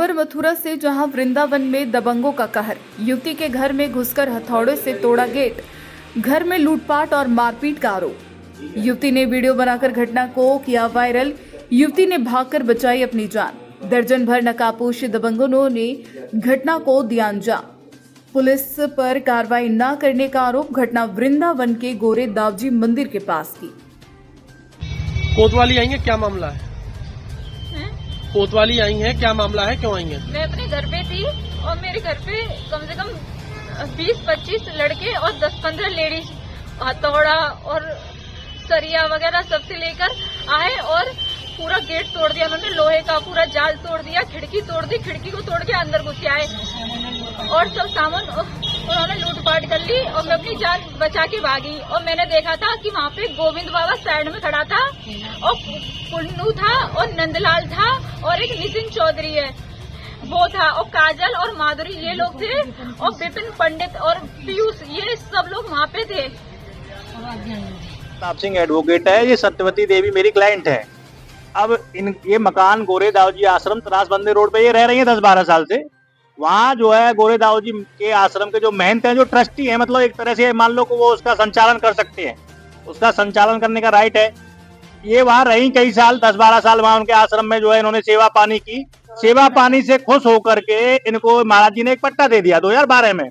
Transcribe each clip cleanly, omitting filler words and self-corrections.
खबर मथुरा से, जहां वृंदावन में दबंगों का कहर। युवती के घर में घुसकर हथौड़े से तोड़ा गेट, घर में लूटपाट और मारपीट का आरोप। युवती ने वीडियो बनाकर घटना को किया वायरल। युवती ने भागकर बचाई अपनी जान। दर्जन भर नकाबपोश दबंगों ने घटना को दिया अंजाम। पुलिस पर कार्रवाई न करने का आरोप। घटना वृंदावन के गोरे दावजी मंदिर के पास की। कोतवाली आई है, क्या मामला है? कोतवाली आई है, क्या मामला है, क्यों आई है? मैं अपने घर पे थी और मेरे घर पे कम से कम 20-25 लड़के और 10-15 लेडीज हथौड़ा और सरिया वगैरह सबसे लेकर आए और पूरा गेट तोड़ दिया उन्होंने। लोहे का पूरा जाल तोड़ दिया, खिड़की तोड़ दी, खिड़की को तोड़ के अंदर घुस के आए और सब सामान उन्होंने लूटपाट कर ली और मैं अपनी जान बचा के भागी। और मैंने देखा था कि वहाँ पे गोविंद बाबा साइड में खड़ा था और पुन्नू था और नंदलाल था और एक नितिन चौधरी है वो था और काजल और माधुरी ये लोग थे और विपिन पंडित और पीयूष ये सब लोग वहाँ पे थे। प्रताप सिंह एडवोकेट है, ये सत्यवती देवी मेरी क्लाइंट है। अब ये मकान गोरे दाऊजी आश्रम त्रासबंदी रोड पे ये रह रही है 10-12 साल से। वहाँ जो है गोरे दाऊजी के आश्रम के जो महंत हैं, जो ट्रस्टी हैं, मतलब एक तरह से मान लो कि वो उसका संचालन कर सकते हैं, उसका संचालन करने का राइट है। ये वहाँ रही कई साल, 10-12 साल वहाँ उनके आश्रम में जो है इन्होंने सेवा पानी की। सेवा पानी से खुश होकर के इनको महाराज जी ने एक पट्टा दे दिया 2012 में।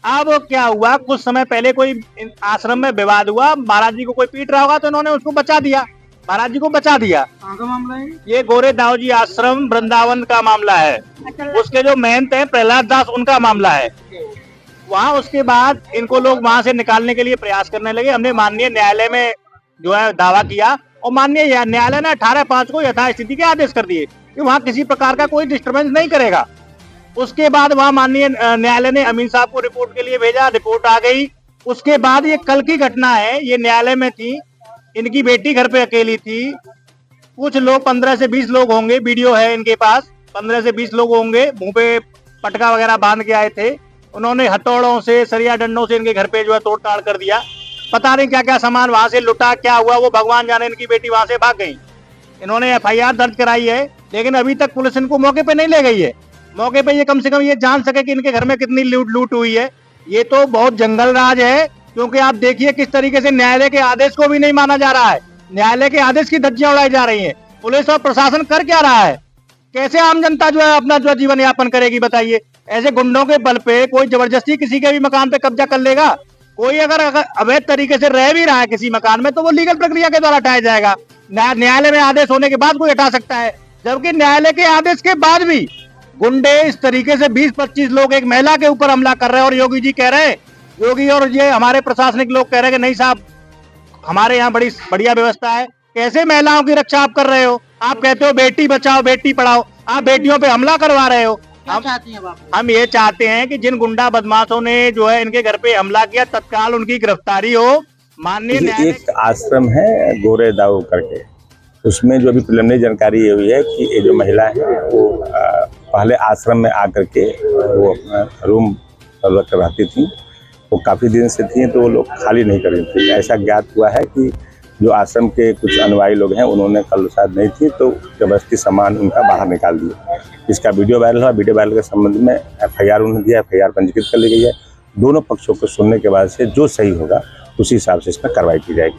अब क्या हुआ, कुछ समय पहले कोई आश्रम में विवाद हुआ, महाराज जी को कोई पीट रहा होगा तो इन्होंने उसको बचा दिया, महाराज जी को बचा दिया। का मामला है ये गोरे दाऊजी आश्रम वृंदावन का मामला है। उसके जो महंत हैं प्रहलाद दास, उनका मामला है वहाँ। उसके बाद इनको लोग वहाँ से निकालने के लिए प्रयास करने लगे। हमने माननीय न्यायालय में जो है दावा किया और माननीय न्यायालय ने 18/5 को यथास्थिति के आदेश कर दिए कि वहाँ किसी प्रकार का कोई डिस्टर्बेंस नहीं करेगा। उसके बाद वहाँ माननीय न्यायालय ने अमीन साहब को रिपोर्ट के लिए भेजा, रिपोर्ट आ गई। उसके बाद ये कल की घटना है, ये न्यायालय में थी, इनकी बेटी घर पे अकेली थी। कुछ लोग 15 से 20 लोग होंगे, वीडियो है इनके पास, 15 से 20 लोग होंगे, मुंह पे पटका वगैरह बांध के आए थे। उन्होंने हथौड़ों से, सरिया डंडों से इनके घर पे जो है तोड़ ताड़ कर दिया। पता नहीं क्या क्या सामान वहां से लुटा, क्या हुआ वो भगवान जाने। इनकी बेटी वहां से भाग गई। इन्होंने FIR दर्ज कराई है, लेकिन अभी तक पुलिस इनको मौके पे नहीं ले गई है। मौके पे ये कम से कम ये जान सके कि इनके घर में कितनी लूट हुई है। ये तो बहुत जंगल राज है, क्योंकि आप देखिए किस तरीके से न्यायालय के आदेश को भी नहीं माना जा रहा है। न्यायालय के आदेश की धज्जियां उड़ाई जा रही हैं। पुलिस और प्रशासन कर क्या रहा है? कैसे आम जनता जो है अपना जो जीवन यापन करेगी बताइए? ऐसे गुंडों के बल पे कोई जबरदस्ती किसी के भी मकान पे कब्जा कर लेगा? कोई अगर अवैध तरीके से रह भी रहा है किसी मकान में तो वो लीगल प्रक्रिया के द्वारा हटाया जाएगा। न्यायालय में आदेश होने के बाद कोई हटा सकता है, जबकि न्यायालय के आदेश के बाद भी गुंडे इस तरीके से 20-25 लोग एक महिला के ऊपर हमला कर रहे हैं। और योगी जी कह रहे हैं, योगी और ये हमारे प्रशासनिक लोग कह रहे हैं कि नहीं साहब, हमारे यहाँ बड़ी बढ़िया व्यवस्था है। कैसे महिलाओं की रक्षा आप कर रहे हो? आप कहते हो बेटी बचाओ बेटी पढ़ाओ, आप बेटियों पे हमला करवा रहे हो। हम ये चाहते हैं कि जिन गुंडा बदमाशों ने जो है इनके घर पे हमला किया, तत्काल उनकी गिरफ्तारी हो। माननीय न्यायालय एक आश्रम है गोरे दाऊ करके, उसमें जो अभी प्रिलिमिनरी जानकारी ये हुई है कि ये जो महिला है वो पहले आश्रम में आकर के वो अपना रूम रहती थी। वो काफ़ी दिन से थी तो वो लोग खाली नहीं कर रही थी। ऐसा ज्ञात हुआ है कि जो आश्रम के कुछ अनुयायी लोग हैं उन्होंने कल शायद नहीं थी तो जबरदस्ती सामान उनका बाहर निकाल दिया। इसका वीडियो वायरल हुआ। वीडियो वायरल के संबंध में FIR उन्होंने दिया, FIR पंजीकृत कर ली गई है। दोनों पक्षों को सुनने के बाद से जो सही होगा उसी हिसाब से इसमें कार्रवाई की जाएगी।